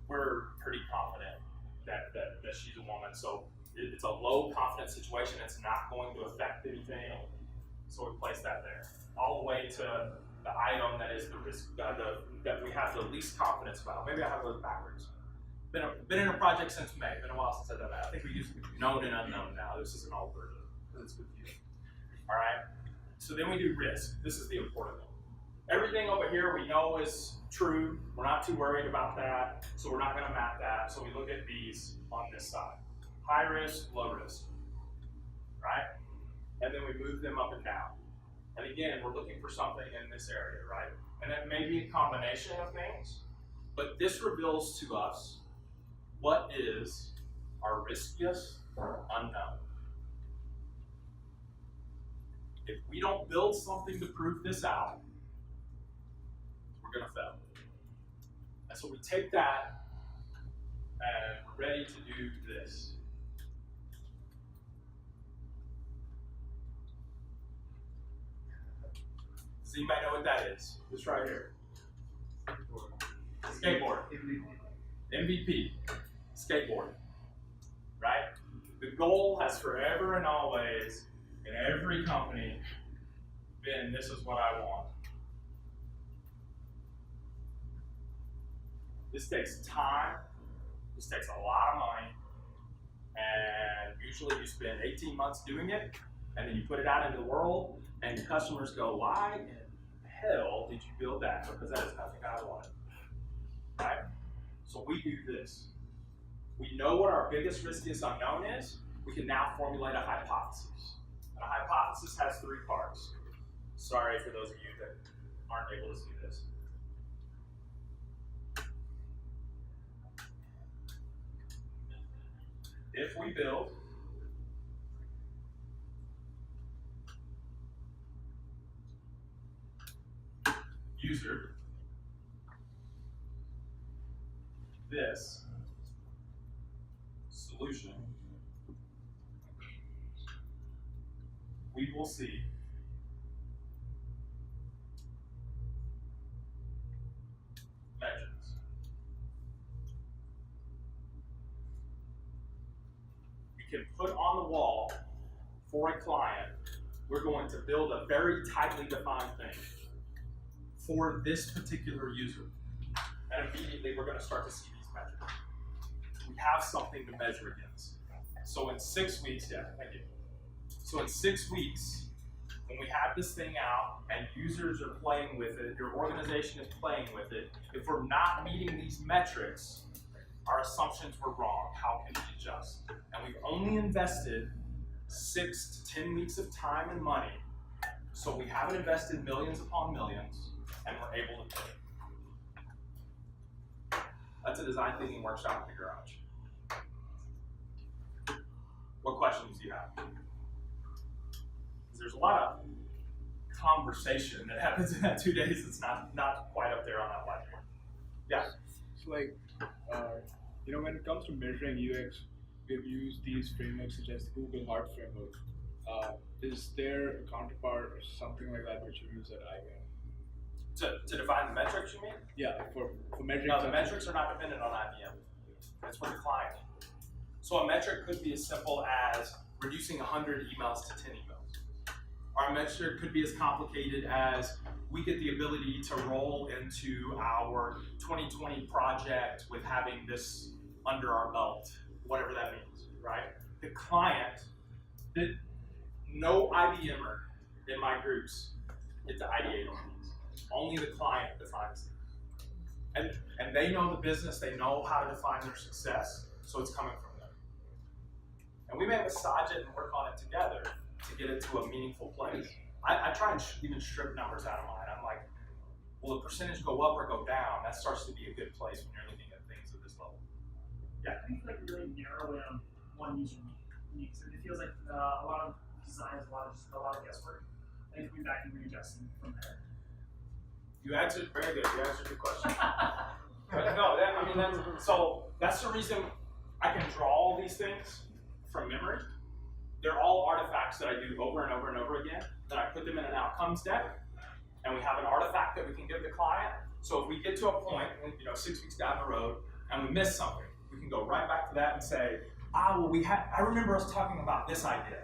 we're pretty confident that she's a woman, so it's a low confidence situation, it's not going to affect anything, so we place that there. All the way to the item that is the risk, that we have the least confidence about. Maybe I have those backwards. Been in a project since May, been a while since I've done that. I think we use known and unknown now. This is an old version, because it's confusing. All right, so then we do risk. This is the important one. Everything over here we know is true. We're not too worried about that, so we're not going to map that. So we look at these on this side. High risk, low risk, right? And then we move them up and down. And again, we're looking for something in this area, right? And it may be a combination of things, but this reveals to us what is our riskiest unknown. If we don't build something to prove this out, we're going to fail. And so we take that and we're ready to do this. Does anybody know what that is? This right here. Skateboard. MVP. Skateboard. Right? The goal has forever and always, in every company, been this is what I want. This takes time. This takes a lot of money. And usually you spend 18 months doing it, and then you put it out into the world, and your customers go, why in hell did you build that? Because that is nothing I wanted. Right? So we do this. We know what our biggest riskiest unknown is. We can now formulate a hypothesis. And a hypothesis has 3 parts. Sorry for those of you that aren't able to see this. If we build user this solution, we will see measures. We can put on the wall for a client, we're going to build a very tightly defined thing for this particular user. And immediately we're going to start to see these measures. We have something to measure against. So in 6 weeks, thank you. So in 6 weeks, when we have this thing out and users are playing with it, your organization is playing with it, if we're not meeting these metrics, our assumptions were wrong. How can we adjust? And we've only invested 6 to 10 weeks of time and money, so we haven't invested millions upon millions, and we're able to pay. That's a design thinking workshop in the garage. What questions do you have? Because there's a lot of conversation that happens in that 2 days that's not quite up there on that whiteboard. Yeah. It's like, when it comes to measuring UX, we've used these frameworks such as the Google Heart framework. Is there a counterpart or something like that which you use at IBM? To define the metrics, you mean? Yeah, for measuring. No, the metrics are not dependent on IBM. That's for the client. So a metric could be as simple as reducing 100 emails to 10 emails. Our metric could be as complicated as we get the ability to roll into our 2020 project with having this under our belt, whatever that means, right? The client, no IBMer in my groups get to ideate on these. Only the client defines them. And they know the business, they know how to define their success, so it's coming from them. And we may massage it and work on it together to get it to a meaningful place. I try and even strip numbers out of mine. I'm like, will the percentage go up or go down? That starts to be a good place when you're looking at things at this level. Yeah. I think like really narrow in on one user needs. It feels like a lot of design is a lot of guesswork. And coming back and readjusting from there. You answered very good. You answered the question. But no, that's the reason I can draw all these things from memory. They're all artifacts that I do over and over and over again. Then I put them in an outcomes deck, and we have an artifact that we can give the client. So if we get to a point, 6 weeks down the road, and we miss something, we can go right back to that and say, I remember us talking about this idea.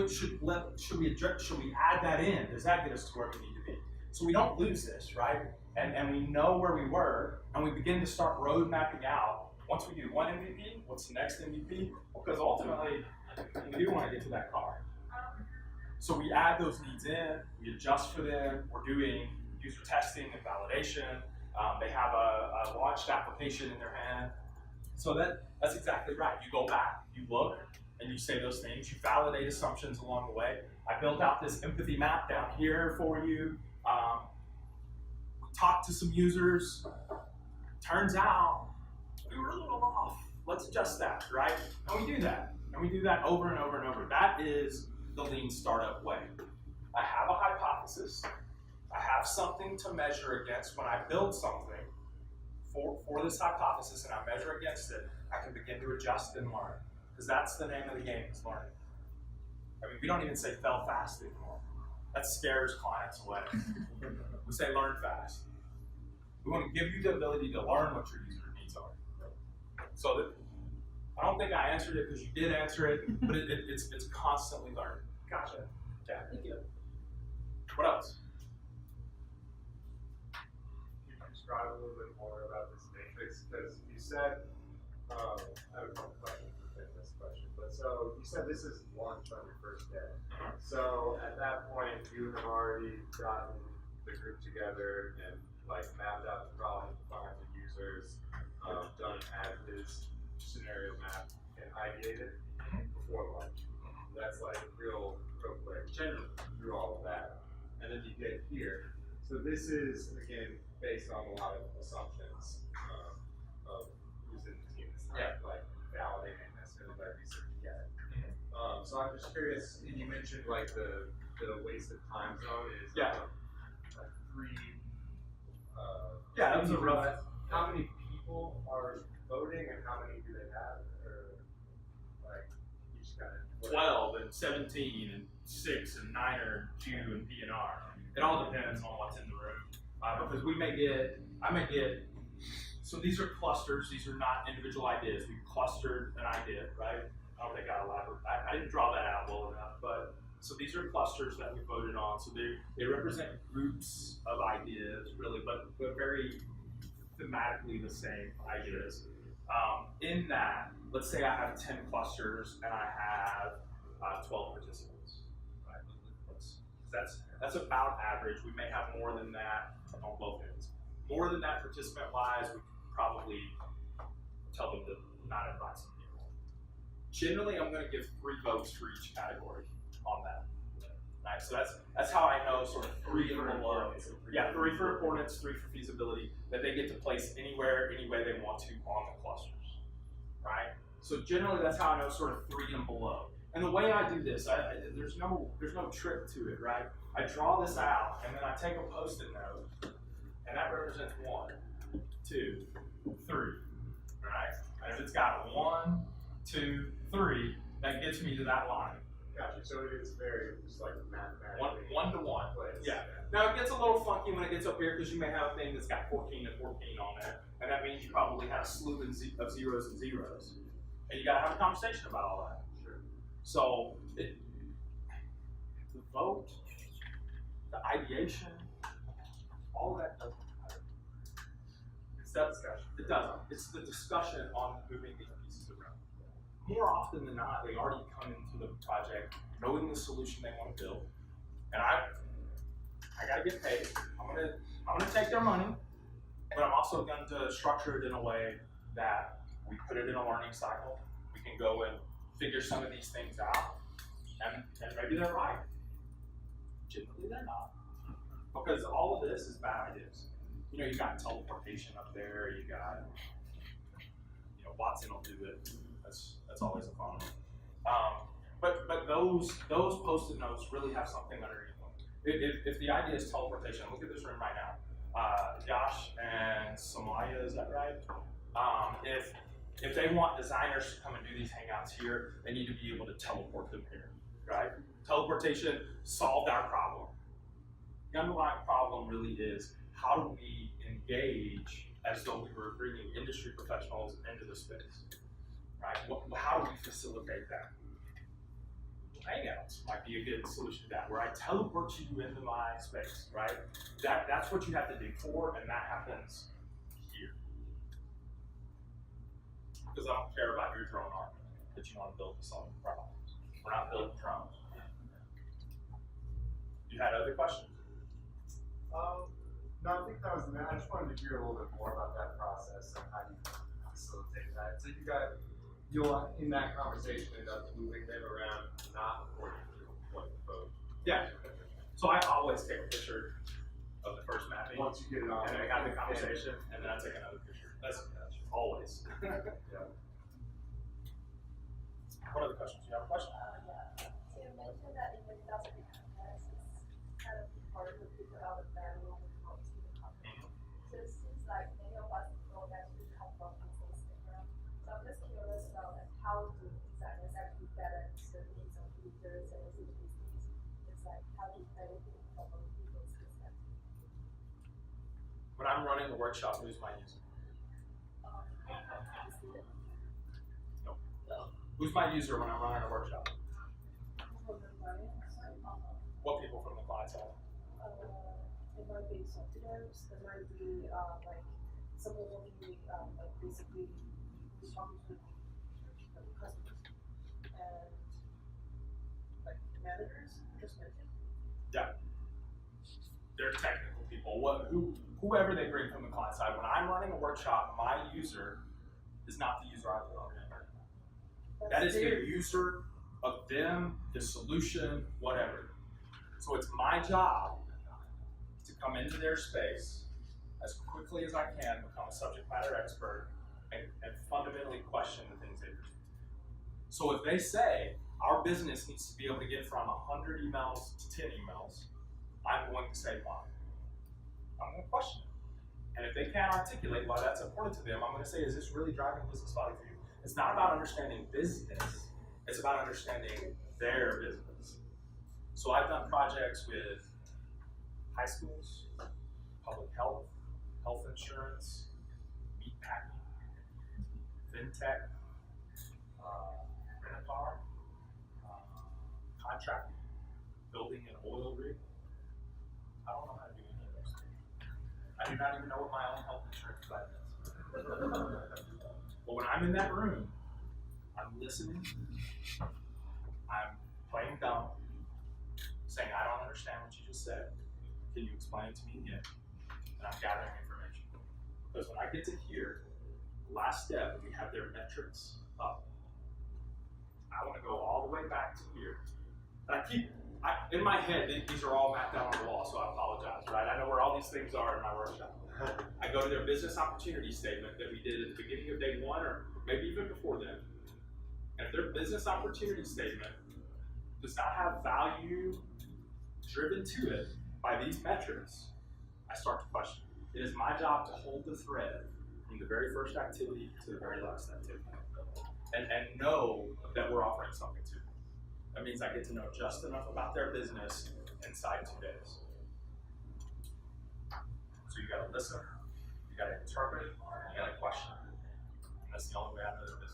Should we add that in? Does that get us to where we need to be? So we don't lose this, right? And we know where we were, and we begin to start road mapping out. Once we do one MVP, what's the next MVP? Because ultimately, we do want to get to that car. So we add those needs in, we adjust for them, we're doing user testing and validation. They have a launched application in their hand. So that's exactly right. You go back, you look, and you say those things. You validate assumptions along the way. I built out this empathy map down here for you. We talked to some users. Turns out we were a little off. Let's adjust that, right? And we do that. And we do that over and over and over. That is the lean startup way. I have a hypothesis. I have something to measure against. When I build something for this hypothesis and I measure against it, I can begin to adjust and learn. Because that's the name of the game, is learning. I mean, we don't even say fail fast anymore. That scares clients away. We say learn fast. We want to give you the ability to learn what your user needs are. So I don't think I answered it because you did answer it, but it's constantly learning. Gotcha. Yeah. Thank you. What else? Can you describe a little bit more about this matrix? Because you said, I have a couple questions within this question, but so you said this is launch on your first day. So at that point, you have already gotten the group together and mapped out the problem, defined the users, done as-is scenario map, and ideated before launch. That's real quick, generally through all of that. And then you get here. So this is, again, based on a lot of assumptions of who's in the team. It's not validating necessarily by research yet. So I'm just curious, and you mentioned the wasted time zone is 3. That was a rough. How many people are voting and how many do they have? Or each kind of 12 and 17 and 6 and 9 are Q and P and R. It all depends on what's in the room. Because I may get, so these are clusters, these are not individual ideas. We clustered an idea, right? I don't think I didn't draw that out well enough, but so these are clusters that we voted on. So they represent groups of ideas, really, but very thematically the same ideas. In that, let's say I have 10 clusters and I have 12 participants. Right? That's about average. We may have more than that on both ends. More than that participant-wise, we could probably tell them to not invite some people. Generally, I'm going to give 3 votes for each category on that. Right, so that's how I know sort of 3 and below. Yeah, 3 for importance, 3 for feasibility, that they get to place anywhere, any way they want to on the clusters, right? So generally, that's how I know sort of 3 and below. And the way I do this, there's no trick to it, right? I draw this out, and then I take a Post-it note, and that represents 1, 2, 3, right? And if it's got 1, 2, 3, that gets me to that line. Gotcha. So it is very just like mathematically. 1 to 1. Placed. Yeah. Now it gets a little funky when it gets up here because you may have a thing that's got 14 and 14 on it, and that means you probably have a slew of zeros and zeros, and you got to have a conversation about all that. Sure. So the vote, the ideation, all of that doesn't matter. It's that discussion. It doesn't. It's the discussion on moving these pieces around. More often than not, they already come into the project knowing the solution they want to build, and I got to get paid. I'm gonna take their money, but I'm also going to structure it in a way that we put it in a learning cycle. We can go and figure some of these things out, and maybe they're right. Generally, they're not, because all of this is bad ideas. You know, you got teleportation up there. You got, Watson will do it. That's always a fun one. But those Post-it notes really have something underneath them. If the idea is teleportation, look at this room right now. Josh and Samaya, is that right? If they want designers to come and do these hangouts here, they need to be able to teleport them here, right? Teleportation solved our problem. The underlying problem really is, how do we engage as though we were bringing industry professionals into the space, right? How do we facilitate that? Hangouts might be a good solution to that, where I teleport you into my space, right? That's what you have to do for, and that happens here. Because I don't care about your drone army that you want to build to solve problems. We're not building drones. You had other questions? No, I think that was the I just wanted to hear a little bit more about that process and how you facilitate that. So you'll in that conversation end up moving them around, not according to what the vote. Yeah. So I always take a picture of the first mapping. Once you get it on, and then I have the conversation, and then I take another picture. That's always. Yeah. What other questions? Do you have a question? Yeah. So you mentioned that in the industry context, it's kind of hard to figure out the value of the cost to the company. So it seems like many of us know that we come from Disigner. So I'm just curious about how do designers actually balance the needs of users and the business? It's like how do you better think from a people's perspective? When I'm running a workshop, who's my user? No. Who's my user when I'm running a workshop? What people from the client side? It might be softwares, it might be like someone working like basically talking to the customers and like managers, just mentioned. Yeah. They're technical people. Whoever they bring from the client side. When I'm running a workshop, my user is not the user I put on it. That is the user of them, the solution, whatever. So it's my job to come into their space as quickly as I can, become a subject matter expert, and fundamentally question the things they do. So if they say, our business needs to be able to get from 100 emails to 10 emails, I'm going to say why. I'm going to question it. And if they can't articulate why that's important to them, I'm going to say, is this really driving business value for you? It's not about understanding business, it's about understanding their business. So I've done projects with high schools, public health, health insurance, meat packing, fintech, rent-a-car, contracting, building an oil rig. I don't know how to do any of those things. I do not even know what my own health insurance plan is. But when I'm in that room, I'm listening, I'm playing dumb, saying, I don't understand what you just said. Can you explain it to me again? And I'm gathering information. Because when I get to here, the last step, we have their metrics up. I want to go all the way back to here. And in my head, these are all mapped out on the wall, so I apologize, right? I know where all these things are in my workshop. I go to their business opportunity statement that we did at the beginning of day one, or maybe even before then. And if their business opportunity statement does not have value driven to it by these metrics, I start to question. It is my job to hold the thread from the very first activity to the very last activity, and know that we're offering something to them. That means I get to know just enough about their business inside 2 days. So you gotta listen, you gotta interpret, and you gotta question. And that's the only way I know their business.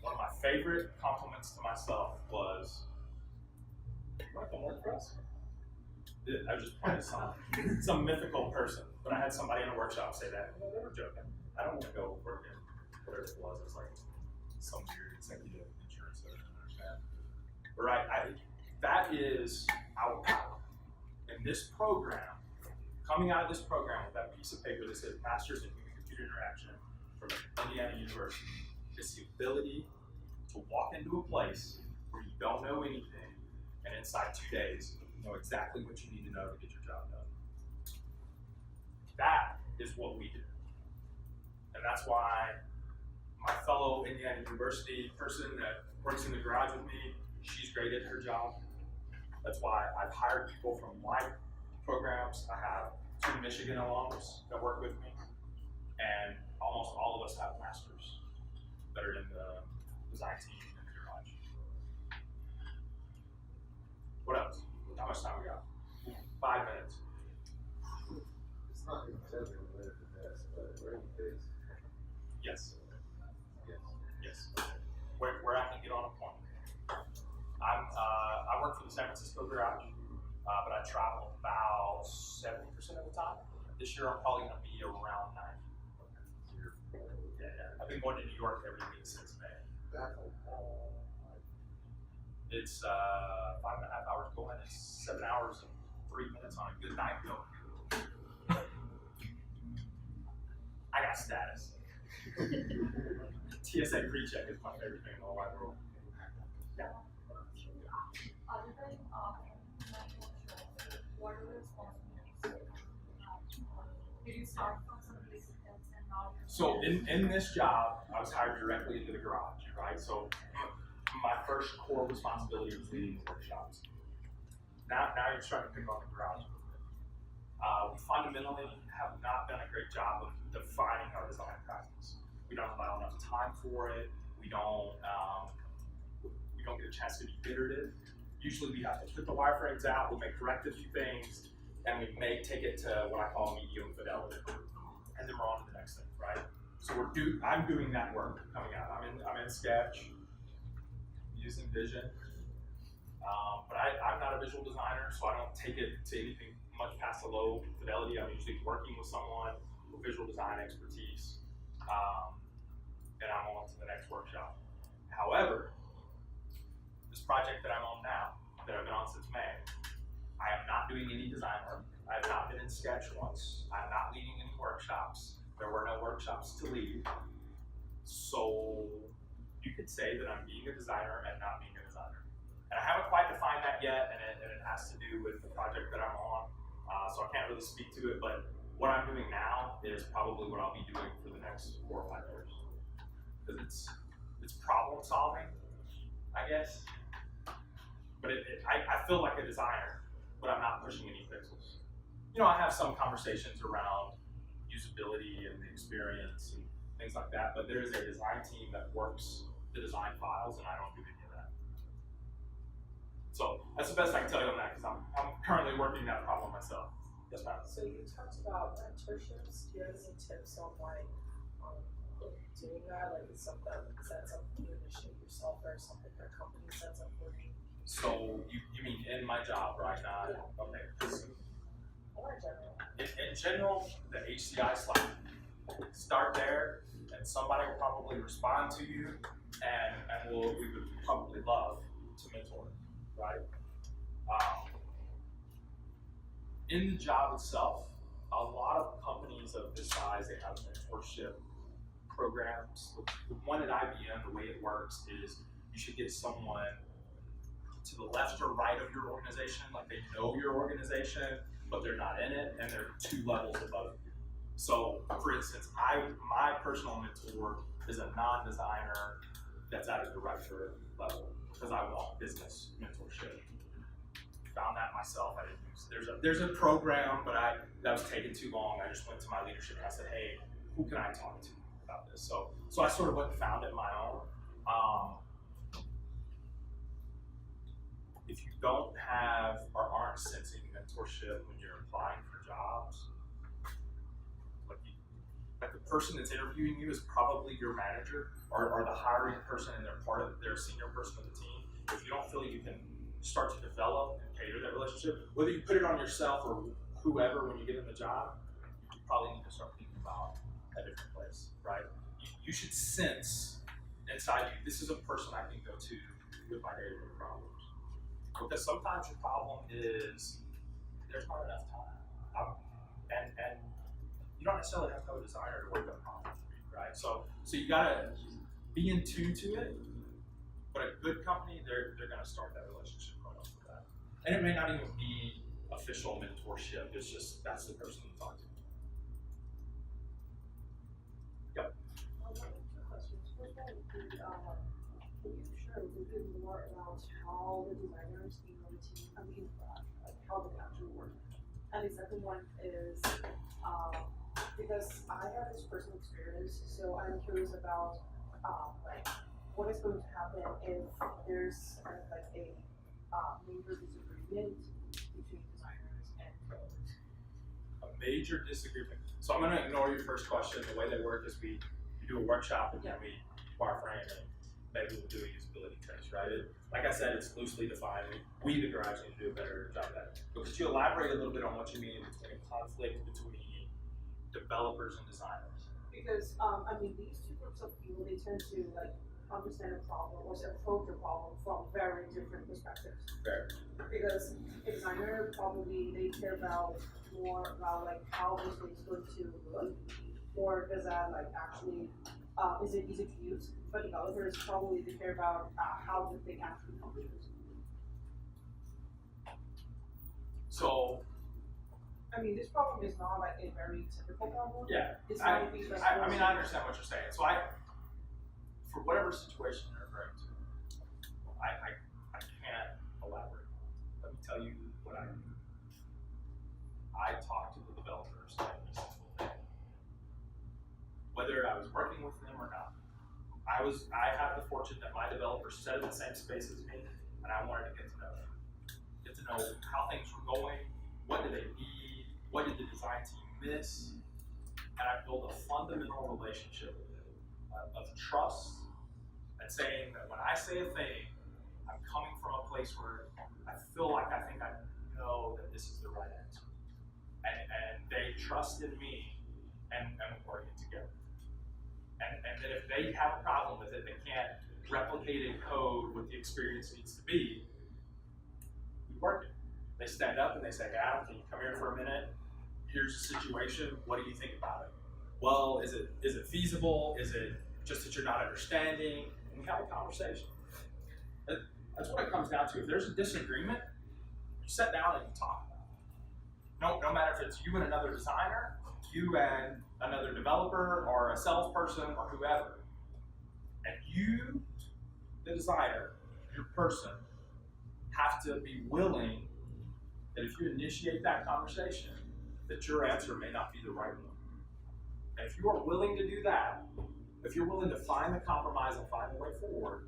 One of my favorite compliments to myself was, "You want to come work for us?" I was just pointing to some mythical person, but I had somebody in a workshop say that. No, they were joking. I don't want to go work in whatever it was. It was like some weird executive insurance that I didn't understand. Right, that is our power. In this program, coming out of this program with that piece of paper that says Masters in Human-Computer Interaction from Indiana University, is the ability to walk into a place where you don't know anything, and inside 2 days, you know exactly what you need to know to get your job done. That is what we do. And that's why my fellow Indiana University person that works in the garage with me, she's great at her job. That's why I've hired people from my programs. I have 2 Michigan alums that work with me, and almost all of us have masters that are in the design team in the garage. What else? How much time we got? 5 minutes. It's not exactly related to this, but where are you based? Yes. Yes. Yes. Where I can get on a point. I work for the San Francisco garage, but I travel about 70% of the time. This year I'm probably going to be around 90. Yeah. I've been going to New York every week since May. It's 5.5 hours going. It's 7 hours and 3 minutes on a good night though. I got status. TSA pre-check is my favorite thing in the whole wide world. Yeah. Other than national insurance, what are the responsibilities? Did you start from some basic things and now you're So in this job, I was hired directly into the garage, right? So my first core responsibility was leading workshops. Now you're starting to pick on the garage. We fundamentally have not done a great job of defining our design practice. We don't allow enough time for it. We don't get a chance to be iterative. Usually we have to put the wireframes out, we may correct a few things, and we may take it to what I call medium fidelity. And then we're on to the next thing, right? So I'm doing that work coming out. I'm in Sketch, using Vision, but I'm not a visual designer, so I don't take it to anything much past a low fidelity. I'm usually working with someone with visual design expertise, and I'm on to the next workshop. However, this project that I'm on now, that I've been on since May, I am not doing any design work. I have not been in Sketch once. I'm not leading any workshops. There were no workshops to lead. So you could say that I'm being a designer and not being a designer. And I haven't quite defined that yet, and it has to do with the project that I'm on. So I can't really speak to it, but what I'm doing now is probably what I'll be doing for the next 4 or 5 years. Because it's problem solving, I guess. But I feel like a designer, but I'm not pushing any pixels. You know, I have some conversations around usability and the experience and things like that, but there is a design team that works the design files, and I don't do any of that. So that's the best I can tell you on that, because I'm currently working that problem myself. Yes, ma'am. So you talked about mentorships. Do you have any tips on doing that? Like, is that something you initiate yourself, or something your company sets up for you? So you mean in my job, right? Yeah. Okay. Or in general? In general, the HCI Slack. Start there, and somebody will probably respond to you, and we would probably love to mentor, right? In the job itself, a lot of companies of this size, they have mentorship programs. The one at IBM, the way it works is you should get someone to the left or right of your organization, like they know your organization, but they're not in it, and they're 2 levels above you. So, for instance, my personal mentor is a non-designer that's at a director level because I want business mentorship. Found that myself. I didn't use. There's a program, but that was taking too long. I just went to my leadership and I said, hey, who can I talk to about this? So I sort of went and found it my own. If you don't have or aren't sensing mentorship when you're applying for jobs, like the person that's interviewing you is probably your manager or the hiring person, and they're a senior person of the team. If you don't feel you can start to develop and cater that relationship, whether you put it on yourself or whoever when you get in the job, you probably need to start thinking about a different place, right? You should sense inside you, this is a person I can go to with my day-to-day problems. Because sometimes your problem is there's not enough time. And you don't necessarily have to have a designer to work on a problem for you, right? So you gotta be in tune to it, but a good company, they're gonna start that relationship right off the bat. And it may not even be official mentorship, it's just that's the person you talk to. Yep. Two questions. First one would be, can you share a little bit more about how the designers in your team, like how they actually work? And the second one is, because I have this personal experience, so I'm curious about like what is going to happen if there's kind of like a major disagreement between designers and developers. A major disagreement. So I'm gonna ignore your first question. The way they work is we do a workshop and then we wireframe and maybe we'll do a usability test, right? Like I said, it's loosely defined. We, the garage, need to do a better job of that. But could you elaborate a little bit on what you mean between conflict between developers and designers? Because I mean, these two groups of people, they tend to like understand a problem or approach a problem from very different perspectives. Fair. Because a designer probably they care about more about like how this thing is going to look, or does that like actually is it easy to use? But developers probably they care about how the thing actually functions. So, I mean, this problem is not like a very typical problem. yeah, It's I not these mean, I understand what you're saying. So for whatever situation you're referring to, I can't elaborate. Let me tell you what I do. I talk to the developers every single day. Whether I was working with them or not. I have the fortune that my developers sat in the same space as me, and I wanted to get to know them. Get to know how things were going, what did they need, what did the design team miss, and I built a fundamental relationship with them of trust and saying that when I say a thing, I'm coming from a place where I feel like I think I know that this is the right answer. And they trust in me and we're working together. And then if they have a problem with it, they can't replicate in code what the experience needs to be, we work it. They stand up and they say, Adam, can you come here for a minute? Here's the situation, what do you think about it? Well, is it feasible? Is it just that you're not understanding? And we have a conversation. That's what it comes down to. If there's a disagreement, you sit down and you talk about it. No matter if it's you and another designer, you and another developer, or a salesperson, or whoever. And you, the designer, your person, have to be willing that if you initiate that conversation, that your answer may not be the right one. And if you are willing to do that, if you're willing to find the compromise and find the way forward,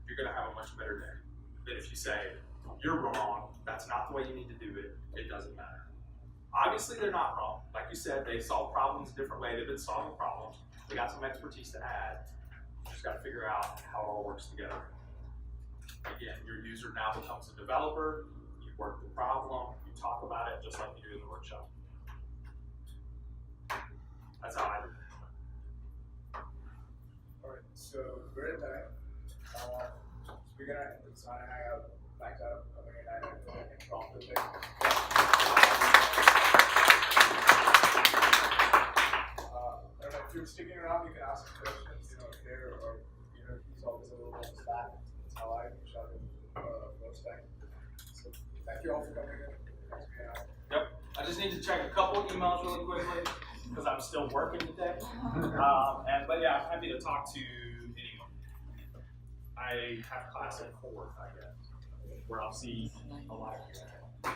you're gonna have a much better day than if you say, you're wrong, that's not the way you need to do it, it doesn't matter. Obviously they're not wrong. Like you said, they solve problems a different way, they've been solving problems, they got some expertise to add, you just gotta figure out how it all works together. Again, your user now becomes a developer, you work the problem, you talk about it just like you do in the workshop. That's how I do it. Alright, so we're at time. We're gonna end this on Hangout, back up, coming in and talk to them. I don't know if you've seen sticking around, you can ask questions, here, or, he's always a little on Slack. That's how I reached out to him first time. So, thank you all for coming in. Thanks for being out. Yep. I just need to check a couple emails really quickly because I'm still working today. But yeah, I'm happy to talk to anyone. I have class at 4, I guess, where I'll see a lot of you.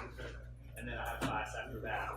And then I have class after that.